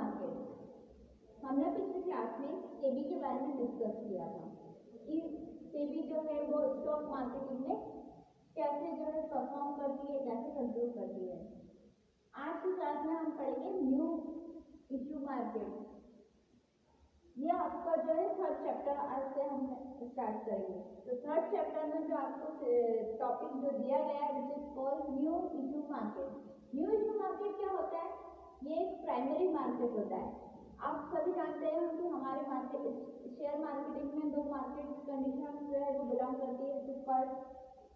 Market. हमने पिछले class में सेबी के बारे में डिस्कस किया था कि सेबी जो है वो स्टॉक मार्केटिंग में कैसे जो है परफॉर्म करती है, कैसे कंट्रोल करती है। आज की क्लास में हम पढ़ेंगे न्यू इश्यू मार्केट। ये आपका जो है थर्ड चैप्टर आज से हम स्टार्ट करेंगे। तो थर्ड चैप्टर में जो आपको टॉपिक जो दिया गया है which is called new issue market. New issue market क्या होता है? ये एक प्राइमरी मार्केट होता है। आप सभी जानते हैं कि हमारे मार्केट शेयर मार्केटिंग में दो मार्केट कंडीशन जो है वो बिलोंग करती है।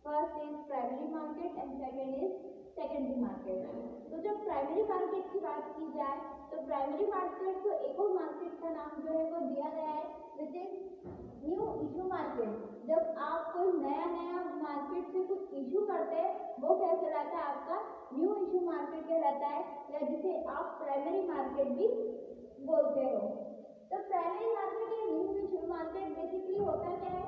First is primary market and second is secondary market. तो जब प्राइमरी मार्केट की बात की जाए तो प्राइमरी मार्केट को एक और मार्केट का नाम जो है वो दिया गया है which is new issue market. जब आप कोई नया मार्केट से कुछ इशू करते हैं वो क्या कहलाता है? आपका न्यू इशू मार्केट कहलाता है, या जिसे आप प्राइमरी मार्केट भी बोलते हो। तो प्राइमरी मार्केट या न्यू इशू मार्केट बेसिकली होता क्या है?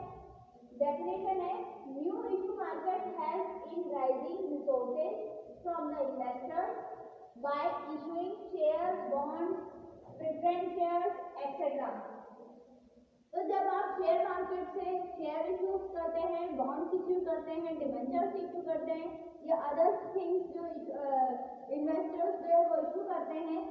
डेफिनेशन है new issue market has in rising resources from the investors by issuing shares, bonds, preference shares, etc. तो जब आप शेयर मार्केट से शेयर इशू करते हैं, बॉन्ड्स इशू करते हैं, डिबेंचर्स इशू करते हैं या अदर थिंग्स जो इन्वेस्टर्स जो है वो इशू करते हैं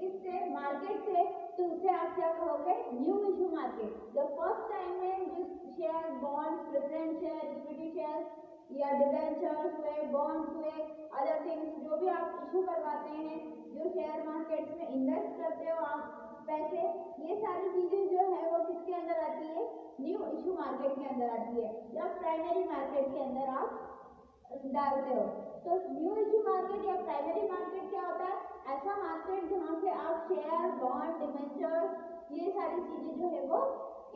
इससे मार्केट से, तो उसे आप क्या कहोगे? New issue market. जब फर्स्ट टाइम में जो share, bonds, preference share, equity share या डिबेंचर्स हुए, बॉन्ड्स हुए, अदर थिंग्स जो भी आप इशू करवाते हैं, जो शेयर मार्केट में इन्वेस्ट करते हो आप पैसे, ये सारी चीजें जो है वो किसके अंदर आती है? न्यू इशू मार्केट के अंदर आती है या प्राइमरी मार्केट के अंदर आप डालते हो। तो न्यू इशू मार्केट या प्राइमरी मार्केट क्या होता है? ऐसा मार्केट जहाँ पे आप शेयर, बॉन्ड, डिबेंचर्स ये सारी चीजें जो है वो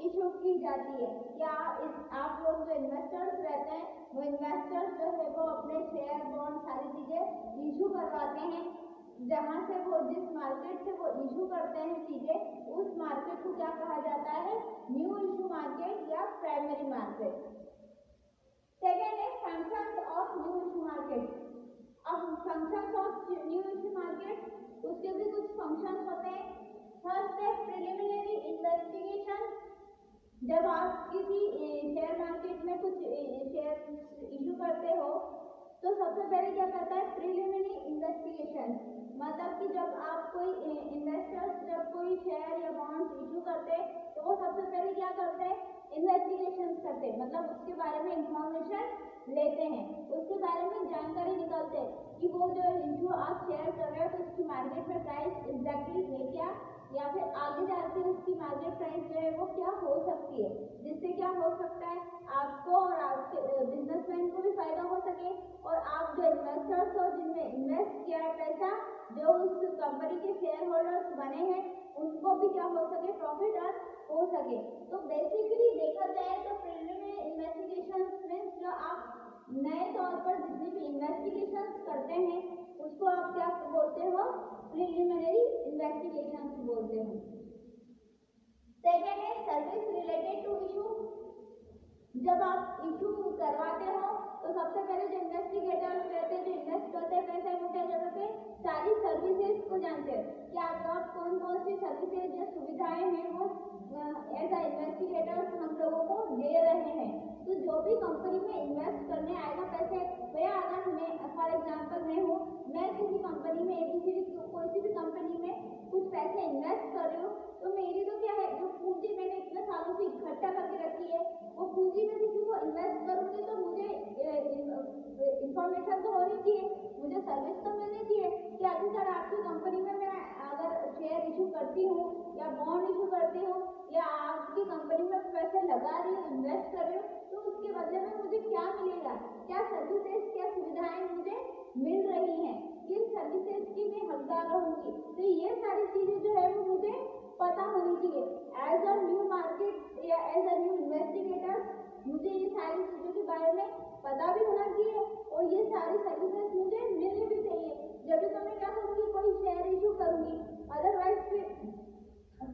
इशू की जाती है। या आप लोग जो इन्वेस्टर्स रहते हैं वो इन्वेस्टर्स जो है वो अपने शेयर, बॉन्ड सारी चीजें इशू करवाते हैं। जहाँ से वो जिस मार्केट से वो इशू करते हैं चीजें, उस मार्केट को क्या कहा जाता है? न्यू इशू मार्केट या प्राइमरी मार्केट। सेकेंड है functions of new issue market. अब functions of new issue market, उसके भी कुछ फंक्शंस होते हैं। फर्स्ट है प्रिलिमिनरी इन्वेस्टिगेशन। जब आप किसी शेयर मार्केट में कुछ शेयर इशू करते हो तो सबसे पहले क्या करता है? Preliminary investigation. मतलब कि जब आप कोई इन्वेस्टर्स जब कोई शेयर या बॉन्ड्स इशू करते हैं तो वो सबसे पहले क्या करते हैं? इन्वेस्टिगेशन करते हैं, मतलब उसके बारे में इंफॉर्मेशन लेते हैं, उसके बारे में जानकारी निकालते हैं कि वो जो इशू आप शेयर कर रहे हो तो उसकी मार्केट में प्राइस एग्जैक्टली है क्या, या फिर आगे जाके उसकी मार्केट प्राइस जो है वो क्या हो सकती है, जिससे क्या हो सकता है आपको और आपके बिजनेसमैन को भी फायदा हो सके, और आप जो इन्वेस्टर्स हो जिनमें इन्वेस्ट किया है पैसा, जो उस कंपनी के शेयर होल्डर्स बने हैं, उनको भी क्या हो सके? प्रॉफिट अर्न हो सके। तो बेसिकली देखा जाए तो प्रिलिमिनरी इन्वेस्टिगेशन में जो आप नए तौर पर जितनी भी इन्वेस्टिगेशन करते हैं उसको आप क्या बोलते हो? प्रिलिमिनरी इन्वेस्टिगेशन बोलते हो। सेकेंड है सर्विस रिलेटेड टू इशू। जब आप इशू करवाते हो तो सबसे पहले जो इन्वेस्टिगेटर्स रहते हैं, जो इन्वेस्ट करते हैं पैसे, वो क्या करते हैं? सारी सर्विसेज को जानते हैं कि आप कौन कौन सी सर्विसेज या सुविधाएं हैं वो एज अ इन्वेस्टिगेटर्स हम लोगों को दे रहे हैं। तो जो भी कंपनी में इन्वेस्ट करने आएगा पैसे, भैया अगर मैं फॉर एग्जाम्पल मैं किसी कंपनी में कोई सी भी कंपनी में कुछ पैसे इन्वेस्ट कर रही हूँ, तो मेरी तो क्या है, जो पूंजी मैंने इतने सालों से इकट्ठा करके रखी है, वो पूंजी में किसी को इन्वेस्ट करूंगी तो मुझे इंफॉर्मेशन तो होनी चाहिए, मुझे सर्विस तो मिलनी चाहिए कि आगे सर आपकी कंपनी में मैं अगर शेयर इशू करती हूँ या बॉन्ड इशू करती हूँ या आपकी कंपनी में पैसे लगा रही हूँ, इन्वेस्ट कर रही हूँ, तो उसके बदले में मुझे क्या मिलेगा, क्या सर्विसेज, क्या सुविधाएं मुझे मिल रही हैं, किन सर्विसेज की मैं हकदार रहूंगी। तो ये सारी चीजें जो है वो मुझे पता होनी चाहिए। एज अ न्यू मार्केट या एज अ न्यू इन्वेस्टिगेटर मुझे ये सारी चीजों के बारे में पता भी होना चाहिए और ये सारी सर्विसेज मुझे मिलनी भी चाहिए। जब भी तो मैं क्या करूँगी? कोई शेयर इशू करूँगी, अदरवाइज फिर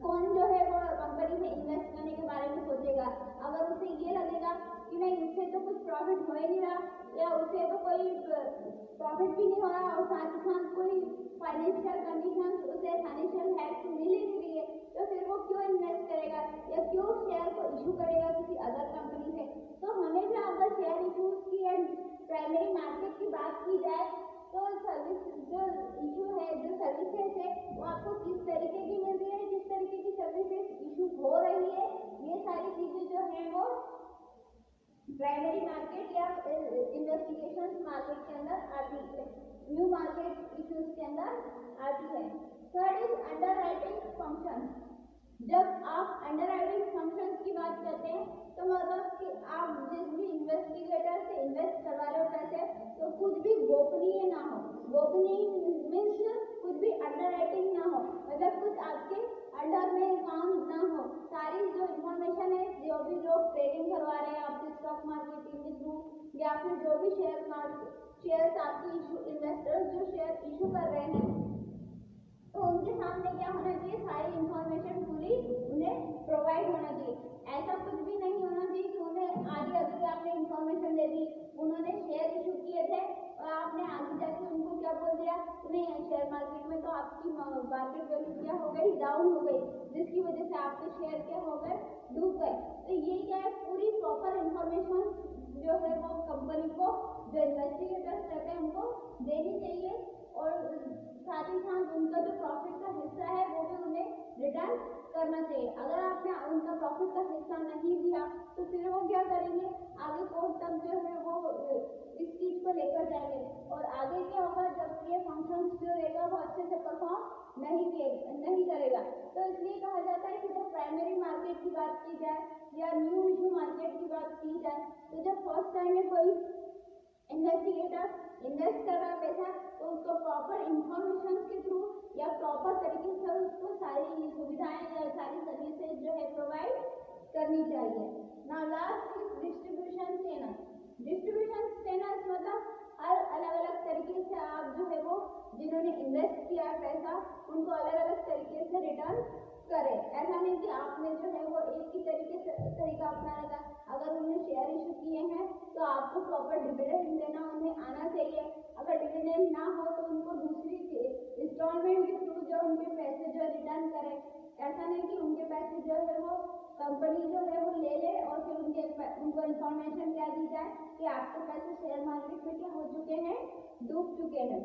कौन जो है वो कंपनी में इन्वेस्ट करने के बारे में सोचेगा। अगर उसे ये लगेगा कि नहीं इससे तो कुछ प्रॉफिट हो ही नहीं रहा, या उसे तो कोई प्रॉफिट भी नहीं हो रहा और साथ ही साथ कोई फाइनेंशियल कंडीशन उसे फाइनेंशियल हेल्प मिल ही नहीं रही है, तो फिर वो क्यों इन्वेस्ट करेगा या क्यों शेयर को इशू करेगा किसी अदर कंपनी से। तो हमेशा अगर शेयर इशूज की एंड प्राइमरी मार्केट की बात की जाए तो सर्विस जो इशू है, जो सर्विसेज है वो आपको किस तरीके की मिल रही है, किस तरीके की सर्विसेज इशू हो रही है, ये सारी चीजें जो है वो प्राइमरी मार्केट या इन्वेस्टिगेशन मार्केट के अंदर आती है, न्यू मार्केट इश्यूज के अंदर आती है। Third is underwriting function. जब आप अंडरराइटिंग फंक्शंस की बात करते हैं तो मतलब कि आप जिस भी इन्वेस्टिगेटर से इन्वेस्ट करवा रहे हो पैसे, तो कुछ भी गोपनीय ना हो। गोपनीय मीन्स कुछ भी अंडरराइटिंग ना हो, मतलब कुछ आपके अंडर में काम ना हो। सारी जो इन्फॉर्मेशन है, जो भी लोग ट्रेडिंग करवा रहे हैं आपके स्टॉक मार्केटिंग के थ्रू या फिर जो भी शेयर्स आपकी इन्वेस्टर्स जो शेयर इशू कर रहे हैं, तो उनके सामने क्या होना चाहिए, सारी इंफॉर्मेशन पूरी उन्हें प्रोवाइड होना चाहिए। ऐसा कुछ भी नहीं होना चाहिए कि उन्हें आगे अगर आपने इंफॉर्मेशन दे दी, उन्होंने शेयर इशू किए थे और आपने आगे जाके उनको क्या बोल दिया, नहीं शेयर मार्केट में तो आपकी मार्केट वैल्यू क्या हो गई, डाउन हो गई, जिसकी वजह से आपके शेयर क्या हो गए, डूब गए। तो ये क्या है, पूरी प्रॉपर इंफॉर्मेशन जो है वो कंपनी को, जो इन्वेस्टिगेटर्स रहते हैं उनको देनी चाहिए और साथ ही साथ उनका जो प्रॉफिट का हिस्सा है वो भी उन्हें रिटर्न करना चाहिए। अगर आपने उनका प्रॉफिट का हिस्सा नहीं दिया तो फिर वो क्या करेंगे, आगे कोर्ट तक जो है वो इस चीज को लेकर जाएंगे और आगे क्या होगा, जब ये फंक्शंस जो रहेगा वो अच्छे से परफॉर्म नहीं करेगा। तो इसलिए कहा जाता है कि जब प्राइमरी मार्केट की बात की जाए या न्यू इशू मार्केट की बात की जाए, तो जब फर्स्ट टाइम में कोई इन्वेस्टिगेटर इन्वेस्ट कर रहा है पैसा, तो उसको प्रॉपर इंफॉर्मेशन के थ्रू या प्रॉपर तरीके से उसको सारी सुविधाएं या सारी सर्विसेज जो है प्रोवाइड करनी चाहिए। Now last is distribution channel. Distribution channel मतलब हर अलग अलग तरीके से आप जो है वो जिन्होंने इन्वेस्ट किया है पैसा, उनको अलग अलग तरीके से रिटर्न करें। ऐसा नहीं कि आपने जो है वो एक ही तरीका अपना रखा। अगर उन्होंने शेयर इशू किए हैं तो आपको प्रॉपर डिविडेंड देना उन्हें आना चाहिए। अगर डिविडेंड ना हो तो उनको दूसरी इंस्टॉलमेंट के थ्रू जो उनके पैसे जो रिटर्न करें। ऐसा नहीं कि उनके पैसे जो है वो कंपनी जो है वो ले और फिर उनको इन्फॉर्मेशन क्या दी जाए कि आपके पैसे शेयर मार्केट में क्या हो चुके हैं, डूब चुके हैं।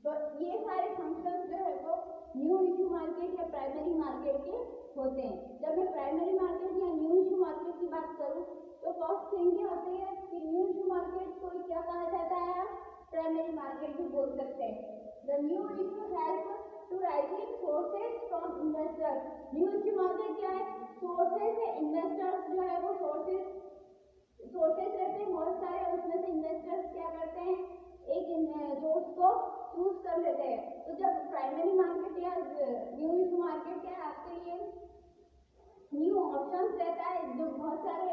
तो ये सारे फंक्शंस जो है वो न्यू इशू मार्केट या प्राइमरी मार्केट के होते हैं। जब मैं प्राइमरी मार्केट या न्यू इशू मार्केट की बात करूं तो फर्स्ट थिंग ये होती है कि न्यू इशू मार्केट को क्या कहा जाता है, प्राइमरी मार्केट भी बोल सकते हैं। The new issue help to raising sources from investors. New issue market क्या है, सोर्सेज से इन्वेस्टर्स जो है वो सोर्सेज रहते हैं बहुत सारे, उसमें से इन्वेस्टर्स क्या करते हैं, एक सोर्स को चूज कर लेते हैं। तो जब प्राइमरी मार्केट या न्यू इशू मार्केट क्या है, आपके लिए न्यू ऑप्शंस रहता है, जो बहुत सारे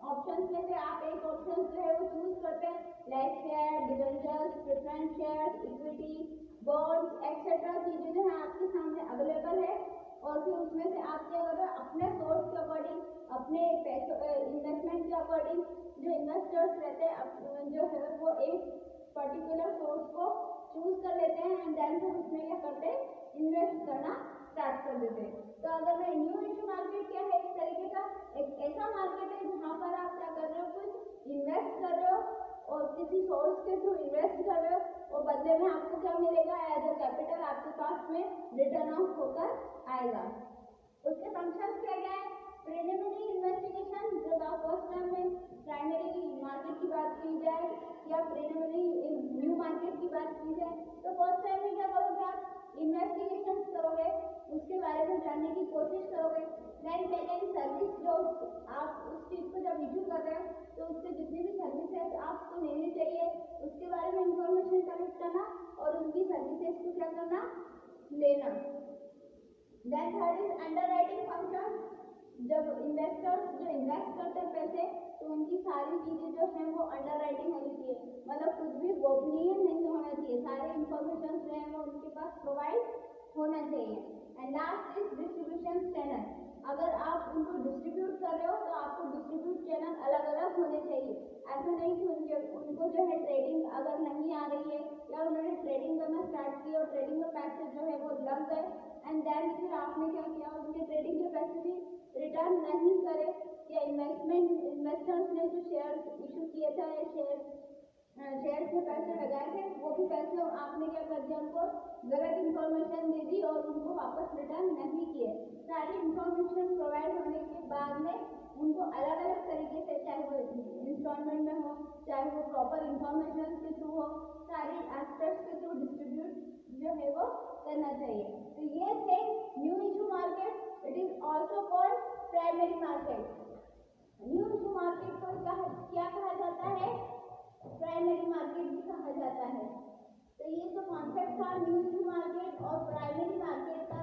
ऑप्शंस में से आप एक ऑप्शन जो है वो चूज करते हैं, like share, debentures, preference share, equity, bonds etcetera चीजें जो है आपके सामने अवेलेबल है और फिर उसमें से आप क्या कर रहे हो, अपने सोर्स के अकॉर्डिंग, अपने पैसों इन्वेस्टमेंट के अकॉर्डिंग जो इन्वेस्टर्स रहते हैं जो है वो एक पर्टिकुलर सोर्स को चूज कर लेते हैं एंड देन फिर उसमें क्या करते हैं, इन्वेस्ट करना स्टार्ट कर देते हैं। तो अगर मैं न्यू इशू मार्केट क्या है, एक तरीके का एक ऐसा मार्केट है जहाँ पर आप क्या कर रहे हो, कुछ इन्वेस्ट कर रहे हो और किसी सोर्स के थ्रू इन्वेस्ट कर रहे हो और बदले में आपको क्या मिलेगा, एज अ कैपिटल आपके पास में रिटर्न ऑफ होकर आएगा। उसके फंक्शंस क्या क्या है, प्रिलिमिनरी इन्वेस्टिगेशन, जब आप फर्स्ट टाइम में प्राइमरी मार्केट की बात की जाए या प्रिलिमिनरी न्यू मार्केट की बात की जाए, तो फर्स्ट टाइम में क्या करोगे, आप इन्वेस्टिगेशन करोगे, उसके बारे में जानने की कोशिश करोगे। देन सेकेंड सर्विस, जो आप उस चीज को जब इशू कर रहे हो तो उसके जितनी भी सर्विसेज आपको लेनी चाहिए उसके बारे में इंफॉर्मेशन कलेक्ट करना और उनकी सर्विसेज को क्या करना, लेना। Then third is underwriting function. जब इन्वेस्टर्स जो इन्वेस्ट करते हैं पैसे, तो उनकी सारी चीजें जो है वो अंडरराइटिंग होनी चाहिए, मतलब कुछ भी गोपनीय नहीं होना चाहिए, सारे इंफॉर्मेशन जो है वो उनके पास प्रोवाइड होना चाहिए। And last is distribution channel. अगर आप उनको डिस्ट्रीब्यूट कर रहे हो तो आपको डिस्ट्रीब्यूट चैनल अलग अलग होने चाहिए। ऐसा नहीं कि उनको जो है ट्रेडिंग अगर नहीं आ रही है या उन्होंने ट्रेडिंग करना स्टार्ट किया और ट्रेडिंग का पैसे जो है वो लग गए एंड देन फिर आपने क्या किया, उनके ट्रेडिंग के पैसे भी रिटर्न नहीं करे, या इन्वेस्टर्स ने जो शेयर इशू किए थे या शेयर में पैसे लगाए थे वो भी पैसे आपने क्या कर दिया, उनको गलत इन्फॉर्मेशन दे दी और उनको वापस रिटर्न नहीं किए। सारी इन्फॉर्मेशन प्रोवाइड होने के बाद में उनको अलग अलग तरीके से, चाहे वो इंस्टॉलमेंट में हो, चाहे वो प्रॉपर इन्फॉर्मेशन के थ्रू हो, सारी एस्पेक्ट्स के थ्रू डिस्ट्रीब्यूट जो है वो करना चाहिए। तो ये थे new issue market. It is also called primary market. New issue market को क्या कहा जाता है, प्राइमरी मार्केट भी कहा जाता है। तो ये जो कॉन्सेप्ट था न्यू इशू मार्केट और प्राइमरी मार्केट का,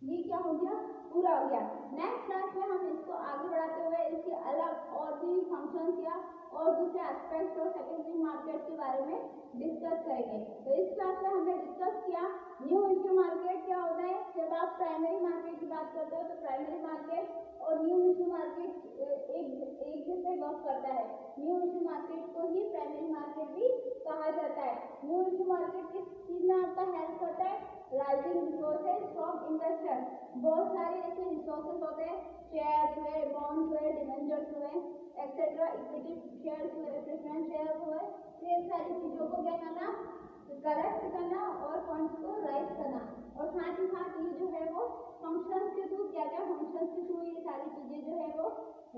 ये क्या हो गया, पूरा हो गया। नेक्स्ट क्लास में हम इसको आगे बढ़ाते हुए इसके अलग और भी फंक्शंस या और दूसरे एस्पेक्ट्स और सेकेंडरी मार्केट के बारे में डिस्कस करेंगे। तो इस क्लास में हमने डिस्कस किया न्यू इशू मार्केट क्या होता है। जब आप प्राइमरी मार्केट की बात करते हो तो प्राइमरी मार्केट और न्यू इशू मार्केट एक जैसे वर्क करता है। न्यू इशू मार्केट को ही प्राइमरी मार्केट भी कहा जाता है। न्यू इशू मार्केट किस चीज में आपका हेल्प करता है, राइजिंग रिसोर्सेज फ्रॉम इन्वेस्टर। बहुत सारे ऐसे रिसोर्सेज होते हैं, शेयर्स हुए, बॉन्ड्स हुए, डिबेंचर्स हुए, एक्सेट्रा, इक्विटी शेयर्स हुए, प्रेफरेंस शेयर हुए, ये सारी चीजों को क्या करना, कलेक्ट करना और फंड्स को राइज करना। और साथ ही साथ ये जो है वो फंक्शंस के थ्रू, क्या क्या फंक्शंस के थ्रू ये सारी चीजें जो है वो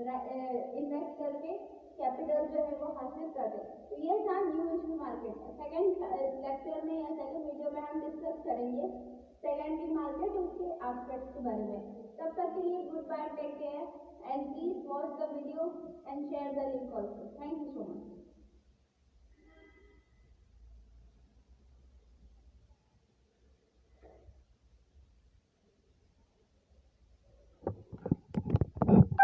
इन्वेस्ट करके कैपिटल जो है वो हासिल करते। तो ये था new issue market. Second lecture में या सेकेंड वीडियो में हम डिस्कस करेंगे सेकेंडरी मार्केट, उसके एस्पेक्ट्स के बारे में। तब तक के लिए good bye, take care and please watch the video and share the link also. Thank you so much.